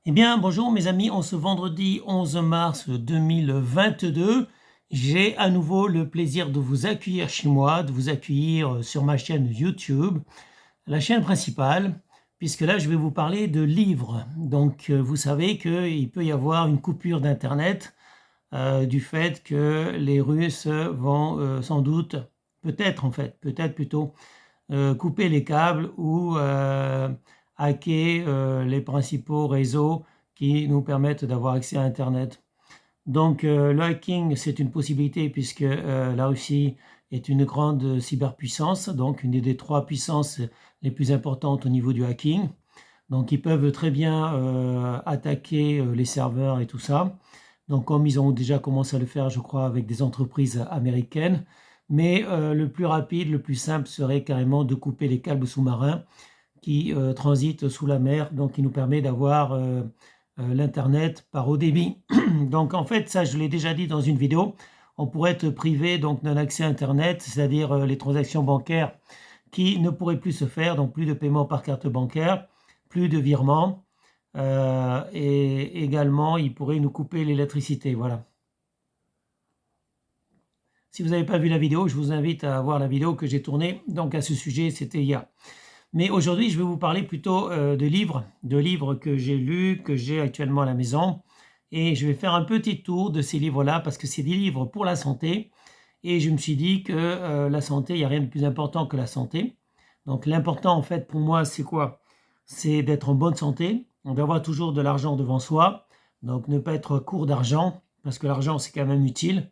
Eh bien, bonjour mes amis, en ce vendredi 11 mars 2022, j'ai à nouveau le plaisir de vous accueillir chez moi, de vous accueillir sur ma chaîne YouTube, la chaîne principale, puisque là je vais vous parler de livres. Donc vous savez qu'il peut y avoir une coupure d'Internet du fait que les Russes vont sans doute, peut-être plutôt, couper les câbles ou hacker les principaux réseaux qui nous permettent d'avoir accès à Internet. Donc le hacking, c'est une possibilité puisque la Russie est une grande cyberpuissance, donc une des trois puissances les plus importantes au niveau du hacking. Donc ils peuvent très bien attaquer les serveurs et tout ça. Donc comme ils ont déjà commencé à le faire, je crois, avec des entreprises américaines. Mais le plus rapide, le plus simple serait carrément de couper les câbles sous-marins qui transitent sous la mer, donc qui nous permet d'avoir l'Internet par haut débit. Donc en fait, ça je l'ai déjà dit dans une vidéo, on pourrait être privé donc d'un accès à Internet, c'est-à-dire les transactions bancaires qui ne pourraient plus se faire, donc plus de paiement par carte bancaire, plus de virements, et également il pourrait nous couper l'électricité, voilà. Si vous n'avez pas vu la vidéo, je vous invite à voir la vidéo que j'ai tournée donc à ce sujet, c'était hier. Mais aujourd'hui, je vais vous parler plutôt de livres que j'ai lus, que j'ai actuellement à la maison. Et je vais faire un petit tour de ces livres-là parce que c'est des livres pour la santé. Et je me suis dit que la santé, il n'y a rien de plus important que la santé. Donc l'important en fait pour moi, c'est quoi? C'est d'être en bonne santé, d'avoir toujours de l'argent devant soi. Donc ne pas être court d'argent parce que l'argent, c'est quand même utile.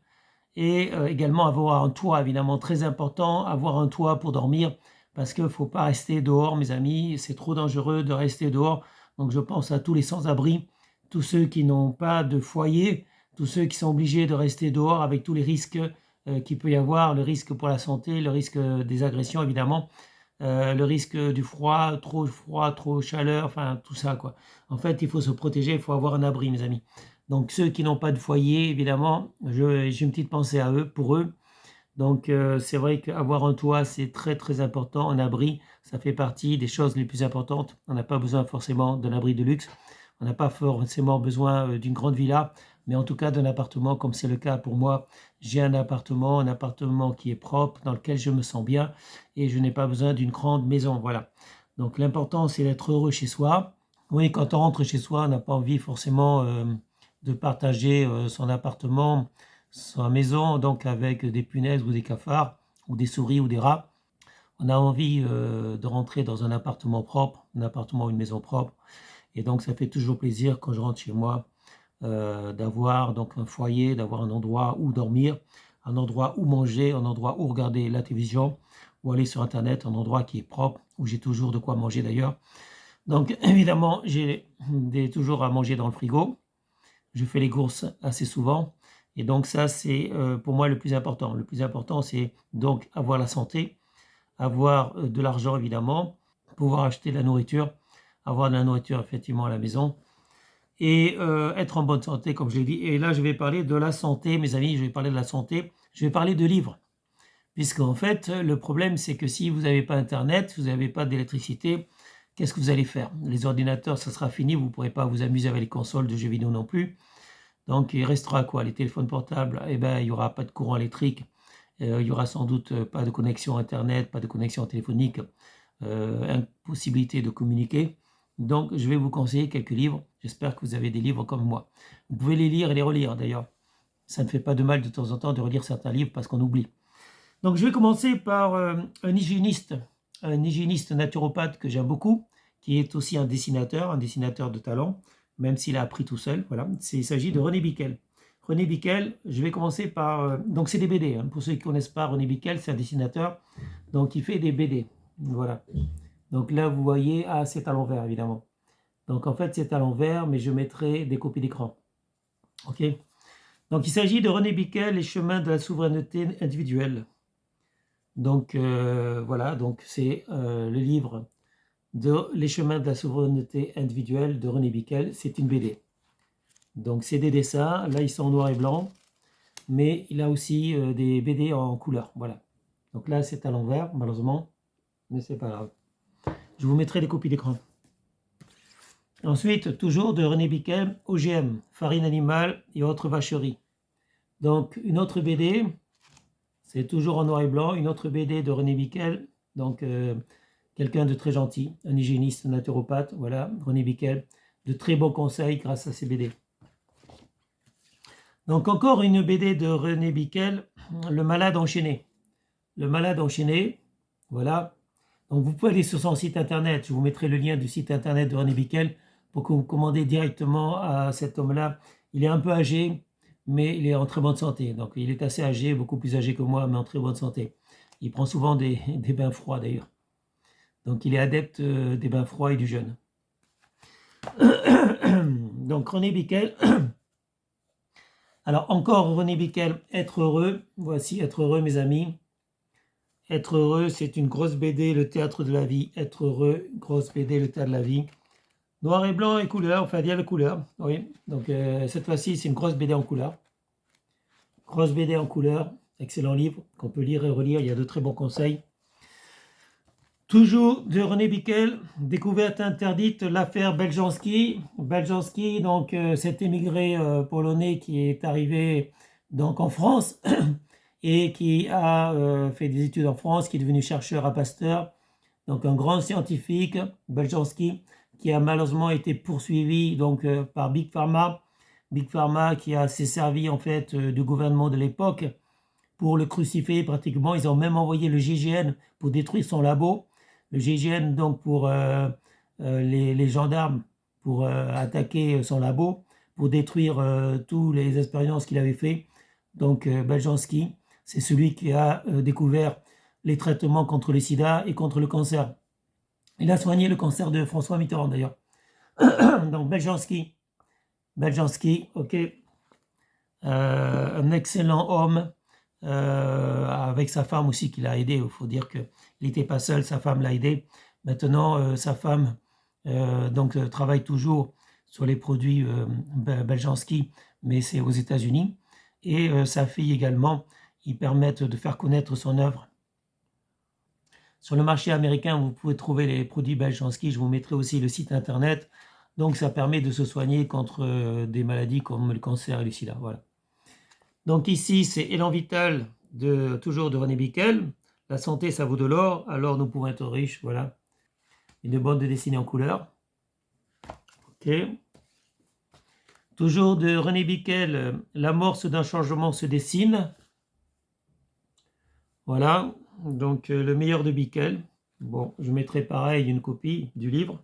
Et également avoir un toit, évidemment, très important, avoir un toit pour dormir, parce qu'il ne faut pas rester dehors, mes amis, c'est trop dangereux de rester dehors. Donc je pense à tous les sans-abri, tous ceux qui n'ont pas de foyer, tous ceux qui sont obligés de rester dehors avec tous les risques qu'il peut y avoir, le risque pour la santé, le risque des agressions, évidemment, le risque du froid, trop chaleur, enfin tout ça, quoi. En fait, il faut se protéger, il faut avoir un abri, mes amis. Donc ceux qui n'ont pas de foyer, évidemment, j'ai une petite pensée à eux, pour eux. Donc c'est vrai qu'avoir un toit, c'est très très important. Un abri, ça fait partie des choses les plus importantes. On n'a pas besoin forcément d'un abri de luxe. On n'a pas forcément besoin d'une grande villa, mais en tout cas d'un appartement, comme c'est le cas pour moi. J'ai un appartement qui est propre, dans lequel je me sens bien, et je n'ai pas besoin d'une grande maison. Voilà. Donc l'important, c'est d'être heureux chez soi. Oui, quand on rentre chez soi, on n'a pas envie forcément de partager son appartement, sa maison, donc avec des punaises ou des cafards, ou des souris ou des rats. On a envie de rentrer dans un appartement propre, un appartement ou une maison propre. Et donc ça fait toujours plaisir quand je rentre chez moi d'avoir donc un foyer, d'avoir un endroit où dormir, un endroit où manger, un endroit où regarder la télévision, ou aller sur Internet, un endroit qui est propre, où j'ai toujours de quoi manger d'ailleurs. Donc évidemment, j'ai toujours à manger dans le frigo. Je fais les courses assez souvent. Et donc ça, c'est pour moi le plus important. Le plus important, c'est donc avoir la santé, avoir de l'argent évidemment, pouvoir acheter de la nourriture, avoir de la nourriture effectivement à la maison et être en bonne santé, comme je l'ai dit. Et là, je vais parler de la santé, mes amis, je vais parler de la santé, je vais parler de livres. Puisqu'en fait, le problème, c'est que si vous n'avez pas Internet, vous n'avez pas d'électricité, qu'est-ce que vous allez faire? Les ordinateurs, ça sera fini, vous ne pourrez pas vous amuser avec les consoles de jeux vidéo non plus. Donc il restera quoi? Les téléphones portables, eh ben, il n'y aura pas de courant électrique, il y aura sans doute pas de connexion Internet, pas de connexion téléphonique, impossibilité de communiquer. Donc je vais vous conseiller quelques livres. J'espère que vous avez des livres comme moi. Vous pouvez les lire et les relire d'ailleurs. Ça ne fait pas de mal de temps en temps de relire certains livres parce qu'on oublie. Donc je vais commencer par un hygiéniste naturopathe que j'aime beaucoup, qui est aussi un dessinateur de talent, même s'il a appris tout seul. Voilà. Il s'agit de René Bickel. René Bickel, je vais commencer par... donc c'est des BD. Hein. Pour ceux qui ne connaissent pas, René Bickel, c'est un dessinateur. Donc il fait des BD. Voilà. Donc là, vous voyez, ah, c'est à l'envers, évidemment. Donc en fait, c'est à l'envers, mais je mettrai des copies d'écran. OK. Donc il s'agit de René Bickel, Les chemins de la souveraineté individuelle. Donc voilà, donc c'est le livre de Les chemins de la souveraineté individuelle de René Bickel. C'est une BD. Donc c'est des dessins, là ils sont en noir et blanc, mais il a aussi des BD en couleur. Voilà. Donc là c'est à l'envers, malheureusement, mais c'est pas grave. Je vous mettrai des copies d'écran. Ensuite, toujours de René Biquel, OGM, farine animale et autres vacheries. Donc, une autre BD, c'est toujours en noir et blanc, une autre BD de René Biquel, donc quelqu'un de très gentil, un hygiéniste naturopathe, voilà, René Biquel, de très bons conseils grâce à ces BD. Donc encore une BD de René Biquel, Le Malade Enchaîné. Le Malade Enchaîné, voilà. Donc vous pouvez aller sur son site internet, je vous mettrai le lien du site internet de René Biquel pour que vous commandez directement à cet homme-là. Il est un peu âgé, mais il est en très bonne santé. Donc il est assez âgé, beaucoup plus âgé que moi, mais en très bonne santé. Il prend souvent des bains froids d'ailleurs. Donc il est adepte des bains froids et du jeûne. Donc René Biquel. Alors encore René Biquel, Être heureux. Voici Être heureux mes amis. Être heureux, c'est une grosse BD, le théâtre de la vie. Être heureux, grosse BD, le théâtre de la vie. Noir et blanc et couleur, enfin il y a la couleur. Oui, donc cette fois-ci c'est une grosse BD en couleur. Grosse BD en couleur, excellent livre qu'on peut lire et relire, il y a de très bons conseils. Toujours de René Biquel, Découverte interdite, l'affaire Beljanski. Beljanski, donc cet émigré polonais qui est arrivé donc en France et qui a fait des études en France, qui est devenu chercheur à Pasteur, donc un grand scientifique, Beljanski, qui a malheureusement été poursuivi donc par Big Pharma. Big Pharma qui s'est servi en fait du gouvernement de l'époque pour le crucifier pratiquement. Ils ont même envoyé le GIGN pour détruire son labo. Le GIGN donc pour les gendarmes pour attaquer son labo, pour détruire toutes les expériences qu'il avait fait. Donc Beljanski, c'est celui qui a découvert les traitements contre le sida et contre le cancer. Il a soigné le cancer de François Mitterrand d'ailleurs. Donc Beljanski, ok, un excellent homme, avec sa femme aussi qui l'a aidé. Il faut dire qu'il n'était pas seul, sa femme l'a aidé. Maintenant, sa femme donc travaille toujours sur les produits Beljanski, mais c'est aux États-Unis. Et sa fille également, ils permettent de faire connaître son œuvre. Sur le marché américain, vous pouvez trouver les produits Beljanski. Je vous mettrai aussi le site internet. Donc, ça permet de se soigner contre des maladies comme le cancer et le sida. Voilà. Donc ici, c'est Élan Vital, toujours de René Biquel. La santé, ça vaut de l'or, alors nous pouvons être riches. Voilà. Une bande dessinée en couleur. Ok. Toujours de René Biquel, l'amorce d'un changement se dessine. Voilà. Donc le meilleur de Biquel. Bon, je mettrai pareil une copie du livre.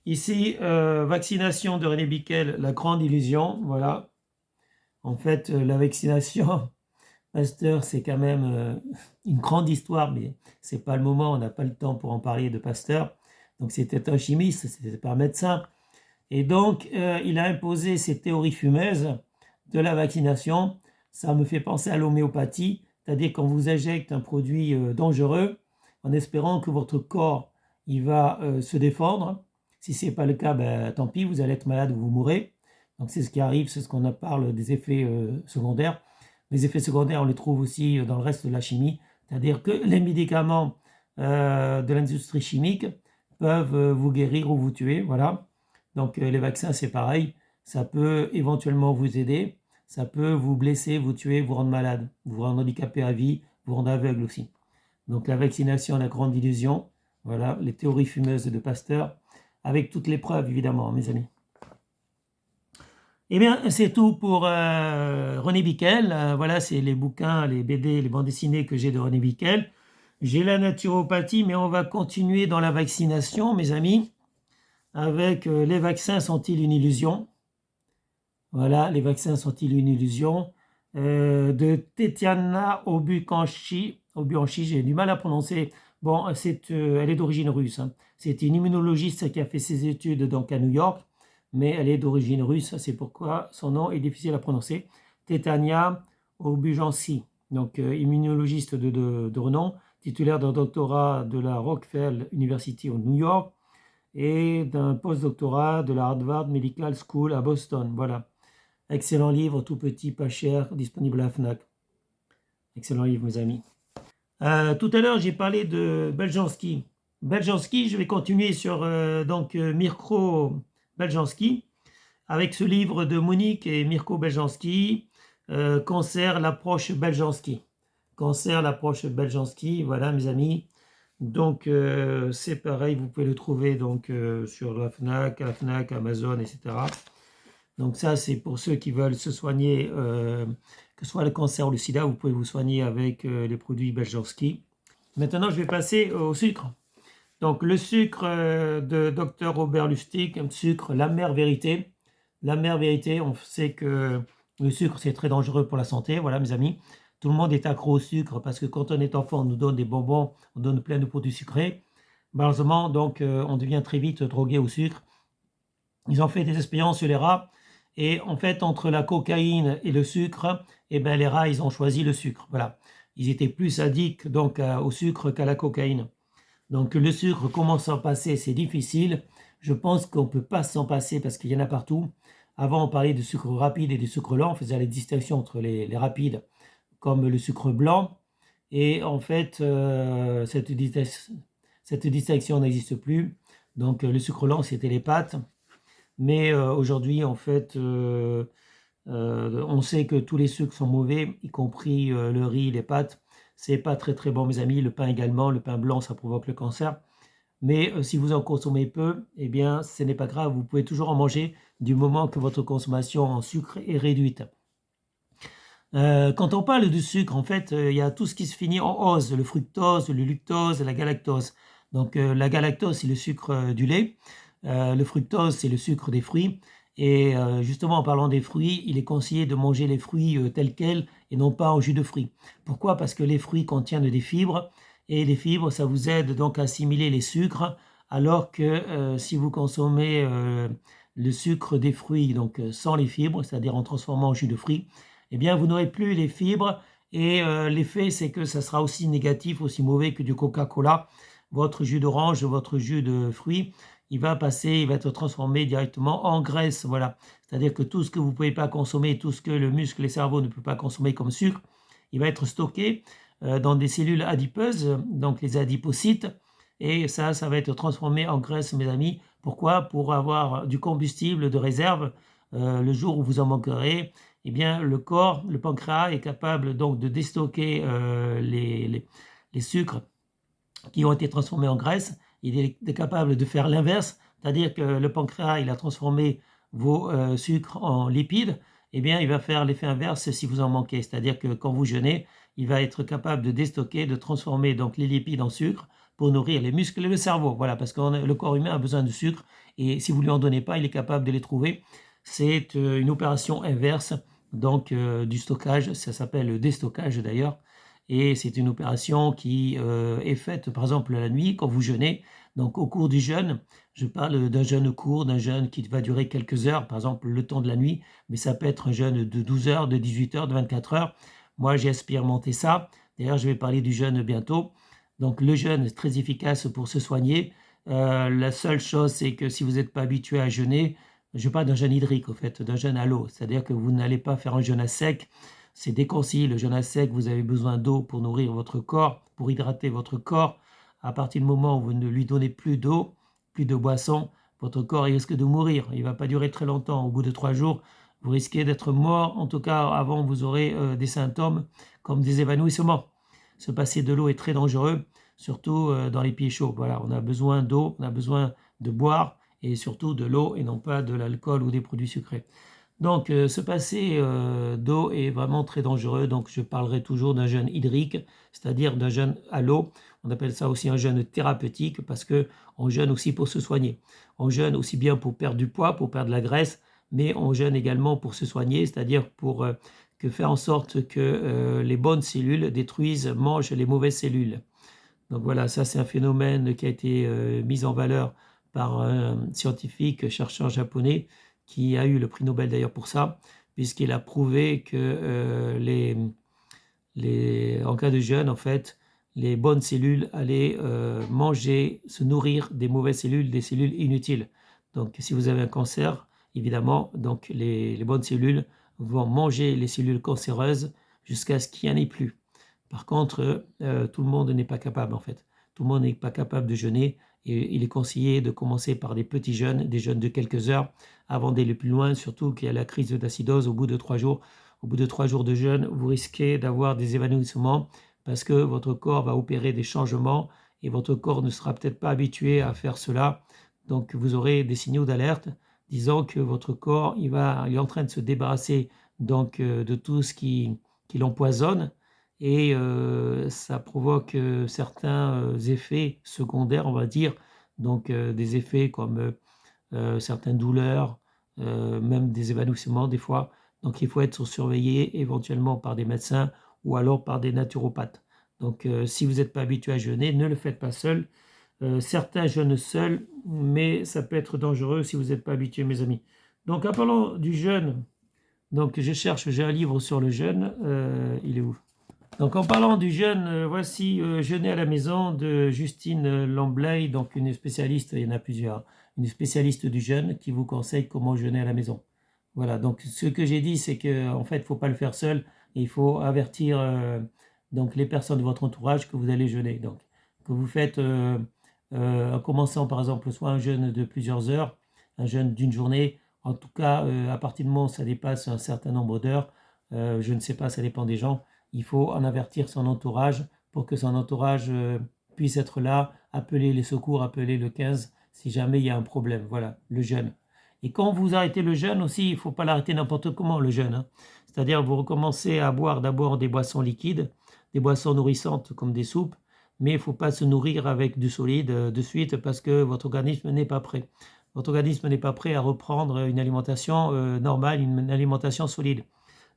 Ici, vaccination de René Biquel, la grande illusion. Voilà. En fait, la vaccination, Pasteur, c'est quand même une grande histoire, mais c'est pas le moment, on n'a pas le temps pour en parler de Pasteur. Donc c'était un chimiste, c'était pas un médecin. Et donc, il a imposé ces théories fumeuses de la vaccination. Ça me fait penser à l'homéopathie, c'est-à-dire qu'on vous injecte un produit dangereux en espérant que votre corps il va se défendre. Si ce n'est pas le cas, ben, tant pis, vous allez être malade ou vous mourrez. Donc c'est ce qui arrive, c'est ce qu'on parle des effets secondaires. Les effets secondaires, on les trouve aussi dans le reste de la chimie, c'est-à-dire que les médicaments de l'industrie chimique peuvent vous guérir ou vous tuer, voilà. Donc les vaccins, c'est pareil, ça peut éventuellement vous aider, ça peut vous blesser, vous tuer, vous rendre malade, vous rendre handicapé à vie, vous rendre aveugle aussi. Donc la vaccination, la grande illusion, voilà, les théories fumeuses de Pasteur, avec toutes les preuves évidemment, mes amis. Eh bien, c'est tout pour René Biquel. Voilà, c'est les bouquins, les BD, les bandes dessinées que j'ai de René Biquel. J'ai la naturopathie, mais on va continuer dans la vaccination, mes amis, avec les vaccins sont-ils une illusion? Voilà, les vaccins sont-ils une illusion? De Tetiana Obuanchi, j'ai du mal à prononcer. Bon, elle est d'origine russe. Hein. C'est une immunologiste qui a fait ses études donc à New York, mais elle est d'origine russe, c'est pourquoi son nom est difficile à prononcer. Tetiana Obuanchi, donc immunologiste de renom, titulaire d'un doctorat de la Rockefeller University au New York et d'un post-doctorat de la Harvard Medical School à Boston. Voilà. Excellent livre, tout petit, pas cher, disponible à la FNAC. Excellent livre, mes amis. Tout à l'heure, j'ai parlé de Beljanski. Beljanski, je vais continuer sur Mirko Beljanski avec ce livre de Monique et Mirko Beljanski, Cancer, l'approche Beljanski. Cancer, l'approche Beljanski, voilà mes amis. Donc c'est pareil, vous pouvez le trouver donc sur la FNAC, Amazon, etc. Donc ça c'est pour ceux qui veulent se soigner, que ce soit le cancer ou le sida, vous pouvez vous soigner avec les produits Beljanski. Maintenant je vais passer au sucre. Donc le sucre de Dr Robert Lustig, un sucre l'amère vérité. L'amère vérité, on sait que le sucre c'est très dangereux pour la santé, voilà mes amis. Tout le monde est accro au sucre parce que quand on est enfant, on nous donne des bonbons, on donne plein de produits sucrés. Malheureusement, donc on devient très vite drogué au sucre. Ils ont fait des expériences sur les rats et en fait entre la cocaïne et le sucre, eh ben, les rats ils ont choisi le sucre. Voilà, ils étaient plus addicts donc au sucre qu'à la cocaïne. Donc le sucre, comment s'en passer, c'est difficile. Je pense qu'on ne peut pas s'en passer parce qu'il y en a partout. Avant, on parlait de sucre rapide et de sucre lent. On faisait la distinction entre les rapides comme le sucre blanc. Et en fait, cette distinction n'existe plus. Donc le sucre lent, c'était les pâtes. Mais aujourd'hui, en fait, on sait que tous les sucres sont mauvais, y compris le riz, les pâtes. C'est pas très très bon mes amis, le pain également, le pain blanc ça provoque le cancer. Mais si vous en consommez peu, eh bien ce n'est pas grave, vous pouvez toujours en manger du moment que votre consommation en sucre est réduite. Quand on parle de sucre, en fait, il y a tout ce qui se finit en ose, le fructose, le luctose, la galactose. Donc la galactose c'est le sucre du lait, le fructose c'est le sucre des fruits. Et justement, en parlant des fruits, il est conseillé de manger les fruits tels quels et non pas en jus de fruits. Pourquoi? Parce que les fruits contiennent des fibres et les fibres, ça vous aide donc à assimiler les sucres, alors que si vous consommez le sucre des fruits, donc sans les fibres, c'est-à-dire en transformant en jus de fruits, eh bien vous n'aurez plus les fibres et l'effet c'est que ça sera aussi négatif, aussi mauvais que du Coca-Cola. Votre jus d'orange, votre jus de fruits, il va être transformé directement en graisse, voilà. C'est-à-dire que tout ce que vous ne pouvez pas consommer, tout ce que le muscle et le cerveau ne peut pas consommer comme sucre, il va être stocké dans des cellules adipeuses, donc les adipocytes, et ça va être transformé en graisse, mes amis. Pourquoi? Pour avoir du combustible de réserve le jour où vous en manquerez. Eh bien, le corps, le pancréas est capable donc de déstocker les sucres qui ont été transformés en graisse. Il est capable de faire l'inverse, c'est-à-dire que le pancréas, il a transformé vos sucres en lipides. Eh bien, il va faire l'effet inverse si vous en manquez. C'est-à-dire que quand vous jeûnez, il va être capable de déstocker, de transformer donc les lipides en sucre pour nourrir les muscles et le cerveau. Voilà, parce que le corps humain a besoin de sucre et si vous ne lui en donnez pas, il est capable de les trouver. C'est une opération inverse donc du stockage. Ça s'appelle le déstockage d'ailleurs. Et c'est une opération qui est faite par exemple la nuit quand vous jeûnez. Donc au cours du jeûne, je parle d'un jeûne court, d'un jeûne qui va durer quelques heures, par exemple le temps de la nuit, mais ça peut être un jeûne de 12 heures, de 18 heures, de 24 heures. Moi j'ai expérimenté ça. D'ailleurs je vais parler du jeûne bientôt. Donc le jeûne est très efficace pour se soigner. La seule chose c'est que si vous n'êtes pas habitué à jeûner, je parle d'un jeûne hydrique, au fait, d'un jeûne à l'eau. C'est-à-dire que vous n'allez pas faire un jeûne à sec. C'est déconseillé, le jeûne à sec. Vous avez besoin d'eau pour nourrir votre corps, pour hydrater votre corps. À partir du moment où vous ne lui donnez plus d'eau, plus de boisson, votre corps il risque de mourir. Il ne va pas durer très longtemps. Au bout de 3 jours, vous risquez d'être mort. En tout cas, avant, vous aurez des symptômes comme des évanouissements. Se passer de l'eau est très dangereux, surtout dans les pieds chauds. Voilà, on a besoin d'eau, on a besoin de boire et surtout de l'eau et non pas de l'alcool ou des produits sucrés. Donc se passer d'eau est vraiment très dangereux, donc je parlerai toujours d'un jeûne hydrique, c'est-à-dire d'un jeûne à l'eau. On appelle ça aussi un jeûne thérapeutique parce qu'on jeûne aussi pour se soigner. On jeûne aussi bien pour perdre du poids, pour perdre de la graisse, mais on jeûne également pour se soigner, c'est-à-dire pour faire en sorte que les bonnes cellules mangent les mauvaises cellules. Donc voilà, ça c'est un phénomène qui a été mis en valeur par un scientifique, chercheur japonais, qui a eu le prix Nobel d'ailleurs pour ça, puisqu'il a prouvé que en cas de jeûne, en fait, les bonnes cellules allaient manger, se nourrir des mauvaises cellules, des cellules inutiles. Donc si vous avez un cancer, évidemment, donc les bonnes cellules vont manger les cellules cancéreuses jusqu'à ce qu'il n'y en ait plus. Par contre, tout le monde n'est pas capable en fait. Tout le monde n'est pas capable de jeûner. Et il est conseillé de commencer par des petits jeûnes, des jeûnes de quelques heures, avant d'aller plus loin, surtout qu'il y a la crise d'acidose au bout de 3 jours. Au bout de 3 jours de jeûne, vous risquez d'avoir des évanouissements parce que votre corps va opérer des changements et votre corps ne sera peut-être pas habitué à faire cela. Donc vous aurez des signaux d'alerte disant que votre corps il est en train de se débarrasser donc de tout ce qui l'empoisonne et ça provoque certains effets secondaires, on va dire, donc des effets comme certaines douleurs, même des évanouissements des fois. Donc il faut être surveillé éventuellement par des médecins ou alors par des naturopathes. Donc si vous n'êtes pas habitué à jeûner, ne le faites pas seul. Certains jeûnent seuls, mais ça peut être dangereux si vous n'êtes pas habitué, mes amis. Donc en parlant du jeûne, donc j'ai un livre sur le jeûne, il est où? Donc en parlant du jeûne, voici Jeûner à la maison de Justine Lamblay, donc une spécialiste, il y en a plusieurs, une spécialiste du jeûne qui vous conseille comment jeûner à la maison. Voilà, donc ce que j'ai dit, c'est qu'en fait, il ne faut pas le faire seul, il faut avertir donc les personnes de votre entourage que vous allez jeûner. Donc que vous faites en commençant par exemple soit un jeûne de plusieurs heures, un jeûne d'une journée, en tout cas à partir du moment où ça dépasse un certain nombre d'heures, je ne sais pas, ça dépend des gens, il faut en avertir son entourage pour que son entourage puisse être là, appeler les secours, appeler le 15 si jamais il y a un problème. Voilà, le jeûne. Et quand vous arrêtez le jeûne aussi, il ne faut pas l'arrêter n'importe comment, le jeûne, hein. C'est-à-dire vous recommencez à boire d'abord des boissons liquides, des boissons nourrissantes comme des soupes, mais il ne faut pas se nourrir avec du solide de suite parce que votre organisme n'est pas prêt. Votre organisme n'est pas prêt à reprendre une alimentation normale, une alimentation solide.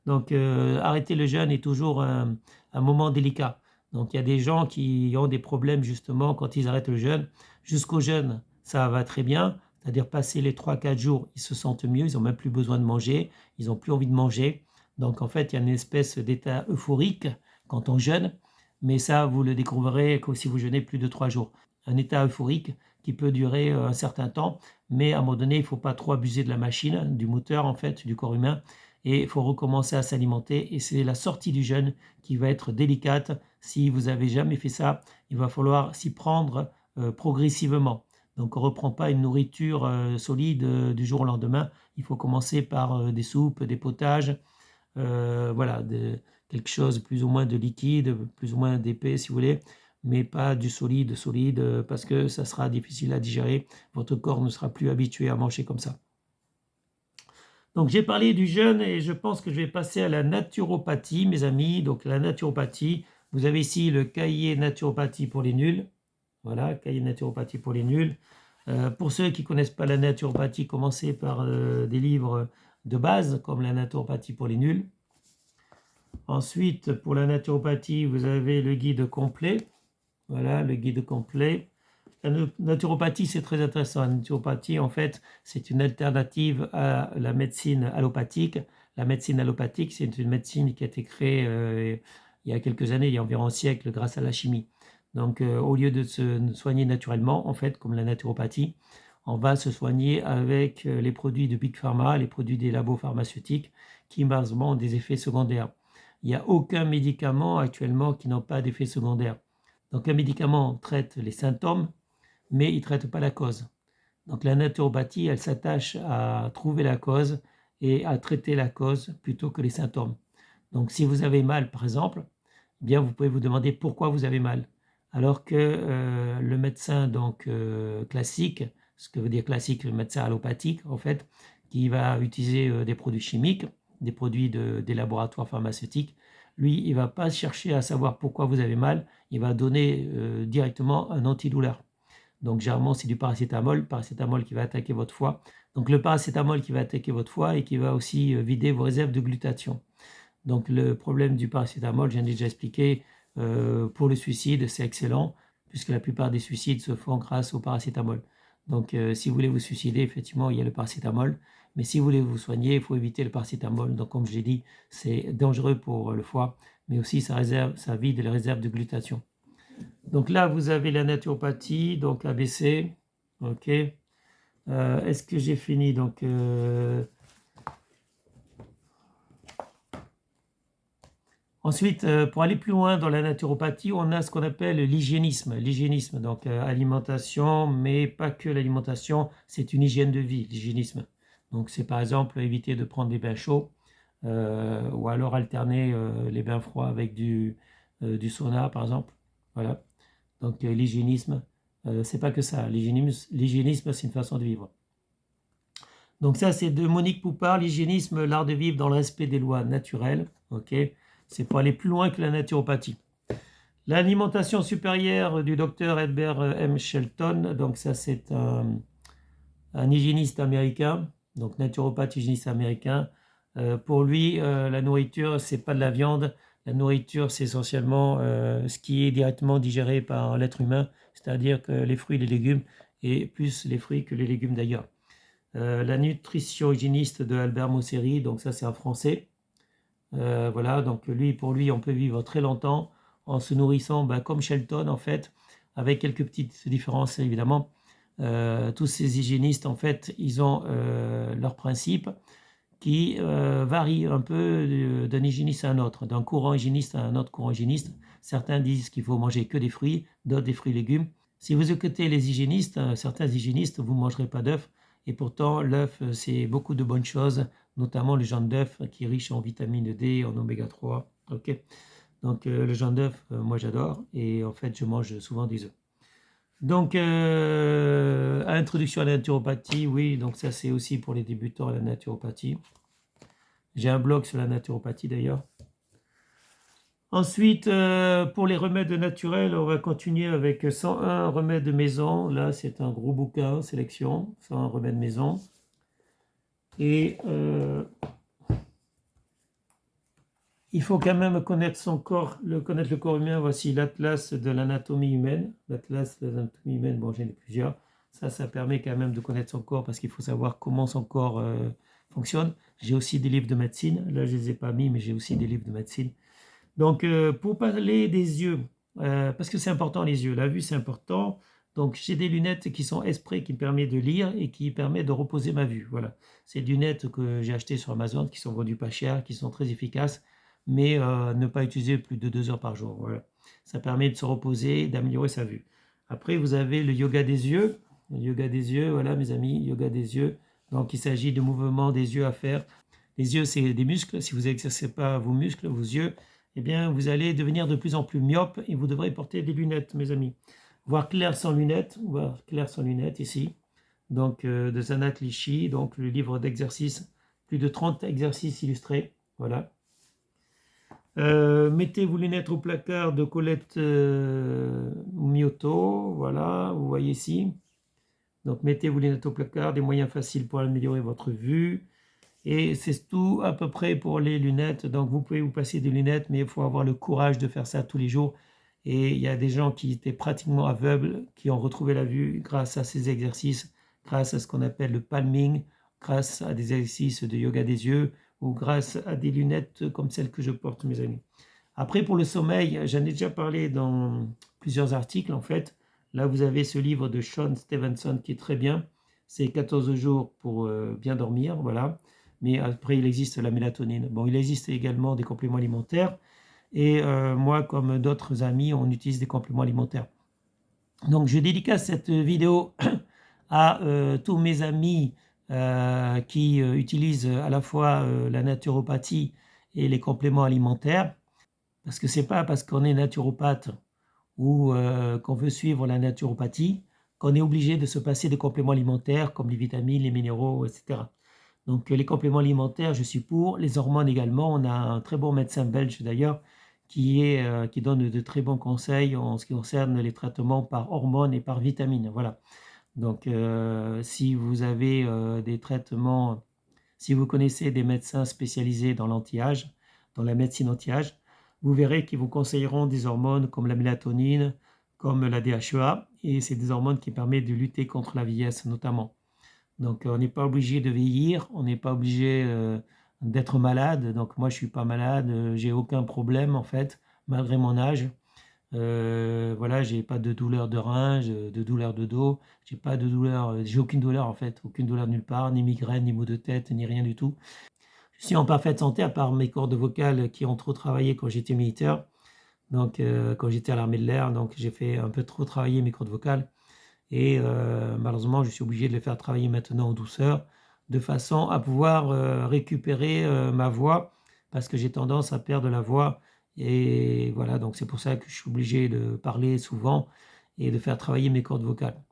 Donc arrêter le jeûne est toujours un moment délicat. Donc il y a des gens qui ont des problèmes justement quand ils arrêtent le jeûne. Jusqu'au jeûne, ça va très bien. C'est-à-dire passer les 3-4 jours, ils se sentent mieux, ils n'ont même plus besoin de manger, ils n'ont plus envie de manger. Donc en fait, il y a une espèce d'état euphorique quand on jeûne, mais ça, vous le découvrirez que si vous jeûnez plus de 3 jours. Un état euphorique qui peut durer un certain temps, mais à un moment donné, il ne faut pas trop abuser de la machine, du moteur en fait, du corps humain, et il faut recommencer à s'alimenter. Et c'est la sortie du jeûne qui va être délicate. Si vous n'avez jamais fait ça, il va falloir s'y prendre progressivement. Donc on ne reprend pas une nourriture solide du jour au lendemain. Il faut commencer par des soupes, des potages, voilà, quelque chose plus ou moins de liquide, plus ou moins d'épais si vous voulez, mais pas du solide, parce que ça sera difficile à digérer. Votre corps ne sera plus habitué à manger comme ça. Donc j'ai parlé du jeûne et je pense que je vais passer à la naturopathie, mes amis. Donc la naturopathie, vous avez ici le cahier naturopathie pour les nuls. Voilà, cahier naturopathie pour les nuls. Pour ceux qui ne connaissent pas la naturopathie, commencez par des livres de base comme la naturopathie pour les nuls. Ensuite, pour la naturopathie, vous avez le guide complet. Voilà, le guide complet. La naturopathie, c'est très intéressant. La naturopathie, en fait, c'est une alternative à la médecine allopathique. La médecine allopathique, c'est une médecine qui a été créée il y a quelques années, il y a environ un siècle, grâce à la chimie. Donc, au lieu de se soigner naturellement, en fait, comme la naturopathie, on va se soigner avec les produits de Big Pharma, les produits des labos pharmaceutiques, qui malheureusement ont des effets secondaires. Il n'y a aucun médicament actuellement qui n'a pas d'effet secondaire. Donc, un médicament traite les symptômes, mais il ne traite pas la cause. Donc la naturopathie, elle s'attache à trouver la cause et à traiter la cause plutôt que les symptômes. Donc si vous avez mal, par exemple, eh bien vous pouvez vous demander pourquoi vous avez mal. Alors que le médecin donc classique, ce que veut dire classique, le médecin allopathique en fait, qui va utiliser des produits chimiques, des produits des laboratoires pharmaceutiques, lui, il ne va pas chercher à savoir pourquoi vous avez mal, il va donner directement un antidouleur. Donc généralement c'est du paracétamol qui va attaquer votre foie. Donc le paracétamol qui va attaquer votre foie et qui va aussi vider vos réserves de glutathion. Donc le problème du paracétamol, j'ai déjà expliqué, pour le suicide c'est excellent puisque la plupart des suicides se font grâce au paracétamol. Donc si vous voulez vous suicider, effectivement il y a le paracétamol. Mais si vous voulez vous soigner, il faut éviter le paracétamol. Donc comme je l'ai dit, c'est dangereux pour le foie, mais aussi ça vide les réserves de glutathion. Donc là, vous avez la naturopathie, donc ABC. Ok. Est-ce que j'ai fini? Donc, Ensuite, pour aller plus loin dans la naturopathie, on a ce qu'on appelle l'hygiénisme. L'hygiénisme, donc alimentation, mais pas que l'alimentation, c'est une hygiène de vie, l'hygiénisme. Donc c'est par exemple éviter de prendre des bains chauds ou alors alterner les bains froids avec du sauna, par exemple. Voilà. Donc l'hygiénisme, c'est pas que ça. L'hygiénisme, c'est une façon de vivre. Donc ça, c'est de Monique Poupard, l'hygiénisme, l'art de vivre dans le respect des lois naturelles. Ok, c'est pour aller plus loin que la naturopathie. L'alimentation supérieure du docteur Edbert M. Shelton. Donc ça, c'est un hygiéniste américain, donc naturopathe hygiéniste américain. Pour lui, la nourriture, c'est pas de la viande. La nourriture, c'est essentiellement ce qui est directement digéré par l'être humain, c'est-à-dire que les fruits et les légumes, et plus les fruits que les légumes d'ailleurs. La nutrition hygiéniste de Albert Mosseri, donc ça c'est un Français. Voilà, donc pour lui, on peut vivre très longtemps en se nourrissant comme Shelton en fait, avec quelques petites différences évidemment. Tous ces hygiénistes en fait, ils ont leurs principes qui varient un peu d'un hygiéniste à un autre, d'un courant hygiéniste à un autre courant hygiéniste. Certains disent qu'il faut manger que des fruits, d'autres des fruits et légumes. Si vous écoutez les hygiénistes, certains hygiénistes, vous ne mangerez pas d'œufs. Et pourtant, l'œuf, c'est beaucoup de bonnes choses, notamment le jaune d'œuf qui est riche en vitamine D, en oméga 3. Ok. Donc le jaune d'œuf, moi j'adore. Et en fait, je mange souvent des œufs. Donc, introduction à la naturopathie, oui, donc ça c'est aussi pour les débutants à la naturopathie. J'ai un blog sur la naturopathie d'ailleurs. Ensuite, pour les remèdes naturels, on va continuer avec 101 remèdes de maison. Là, c'est un gros bouquin, sélection, 101 remèdes maison. Et il faut quand même connaître son corps, connaître le corps humain. Voici l'Atlas de l'anatomie humaine. L'Atlas de l'anatomie humaine, bon, j'en ai plusieurs. Ça permet quand même de connaître son corps parce qu'il faut savoir comment son corps fonctionne. J'ai aussi des livres de médecine. Là, je ne les ai pas mis, mais j'ai aussi des livres de médecine. Donc, pour parler des yeux, parce que c'est important les yeux, la vue c'est important. Donc, j'ai des lunettes qui sont Esprit qui me permettent de lire et qui permettent de reposer ma vue. Voilà, c'est des lunettes que j'ai achetées sur Amazon, qui sont vendues pas cher, qui sont très efficaces, mais ne pas utiliser plus de 2 heures par jour. Voilà, ça permet de se reposer, d'améliorer sa vue. Après, vous avez le yoga des yeux. Le yoga des yeux, voilà mes amis, yoga des yeux. Donc, il s'agit de mouvements des yeux à faire. Les yeux, c'est des muscles. Si vous n'exercez pas vos muscles, vos yeux, eh bien, vous allez devenir de plus en plus myope et vous devrez porter des lunettes, mes amis. Voir clair sans lunettes, ici. Donc, de Zanat Lishi, donc le livre d'exercices, plus de 30 exercices illustrés. Voilà. Mettez vos lunettes au placard de Colette Mioto. Voilà, vous voyez ici. Donc, mettez vos lunettes au placard, des moyens faciles pour améliorer votre vue. Et c'est tout à peu près pour les lunettes. Donc vous pouvez vous passer des lunettes, mais il faut avoir le courage de faire ça tous les jours. Et il y a des gens qui étaient pratiquement aveugles, qui ont retrouvé la vue grâce à ces exercices, grâce à ce qu'on appelle le palming, grâce à des exercices de yoga des yeux ou grâce à des lunettes comme celles que je porte, mes amis. Après, pour le sommeil, j'en ai déjà parlé dans plusieurs articles, en fait. Là, vous avez ce livre de Sean Stevenson qui est très bien. C'est 14 jours pour bien dormir, voilà. Mais après, il existe la mélatonine. Bon, il existe également des compléments alimentaires. Et moi, comme d'autres amis, on utilise des compléments alimentaires. Donc, je dédicace cette vidéo à tous mes amis qui utilisent à la fois la naturopathie et les compléments alimentaires. Parce que c'est pas parce qu'on est naturopathe ou qu'on veut suivre la naturopathie qu'on est obligé de se passer des compléments alimentaires comme les vitamines, les minéraux, etc. Donc les compléments alimentaires, je suis pour. Les hormones également. On a un très bon médecin belge d'ailleurs qui donne de très bons conseils en ce qui concerne les traitements par hormones et par vitamines. Voilà. Donc si vous avez des traitements, si vous connaissez des médecins spécialisés dans l'anti-âge, dans la médecine anti-âge, vous verrez qu'ils vous conseilleront des hormones comme la mélatonine, comme la DHEA, et c'est des hormones qui permettent de lutter contre la vieillesse notamment. Donc on n'est pas obligé de vieillir, on n'est pas obligé d'être malade. Donc moi je suis pas malade, j'ai aucun problème en fait, malgré mon âge. Voilà, j'ai pas de douleur de rein, de douleur de dos, j'ai pas de douleur, j'ai aucune douleur en fait, aucune douleur nulle part, ni migraine, ni maux de tête, ni rien du tout. Je suis en parfaite santé, à part mes cordes vocales qui ont trop travaillé quand j'étais militaire. Donc, quand j'étais à l'armée de l'air, donc j'ai fait un peu trop travailler mes cordes vocales. Et malheureusement, je suis obligé de les faire travailler maintenant en douceur, de façon à pouvoir récupérer ma voix, parce que j'ai tendance à perdre la voix. Et voilà, donc c'est pour ça que je suis obligé de parler souvent et de faire travailler mes cordes vocales.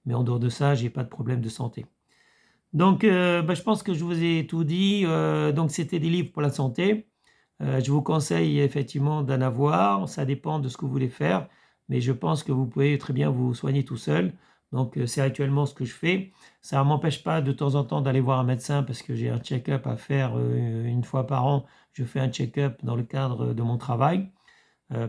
Mais en dehors de ça, j'ai pas de problème de santé. Donc, je pense que je vous ai tout dit. Donc, c'était des livres pour la santé. Je vous conseille effectivement d'en avoir. Ça dépend de ce que vous voulez faire, mais je pense que vous pouvez très bien vous soigner tout seul. Donc, c'est actuellement ce que je fais. Ça ne m'empêche pas de temps en temps d'aller voir un médecin parce que j'ai un check-up à faire une fois par an. Je fais un check-up dans le cadre de mon travail,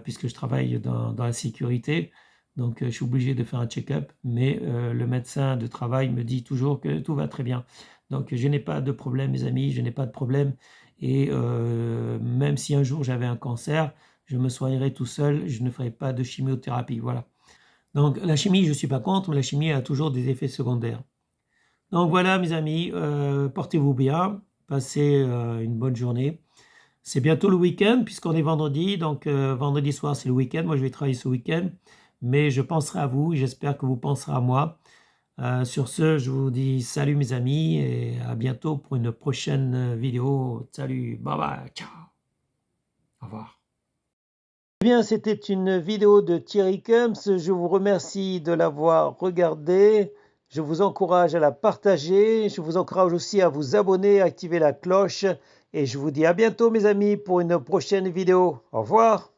puisque je travaille dans la sécurité. Donc, je suis obligé de faire un check-up, mais le médecin de travail me dit toujours que tout va très bien. Donc, je n'ai pas de problème, mes amis, je n'ai pas de problème. Et même si un jour j'avais un cancer, je me soignerais tout seul, je ne ferais pas de chimiothérapie. Voilà. Donc, la chimie, je ne suis pas contre, mais la chimie a toujours des effets secondaires. Donc, voilà, mes amis, portez-vous bien, passez une bonne journée. C'est bientôt le week-end puisqu'on est vendredi, donc vendredi soir c'est le week-end. Moi je vais travailler ce week-end, mais je penserai à vous et j'espère que vous penserez à moi. Sur ce, je vous dis salut mes amis et à bientôt pour une prochaine vidéo. Salut, bye bye, ciao, au revoir. Eh bien, c'était une vidéo de Thierry Kums. Je vous remercie de l'avoir regardée. Je vous encourage à la partager. Je vous encourage aussi à vous abonner, à activer la cloche. Et je vous dis à bientôt mes amis pour une prochaine vidéo. Au revoir.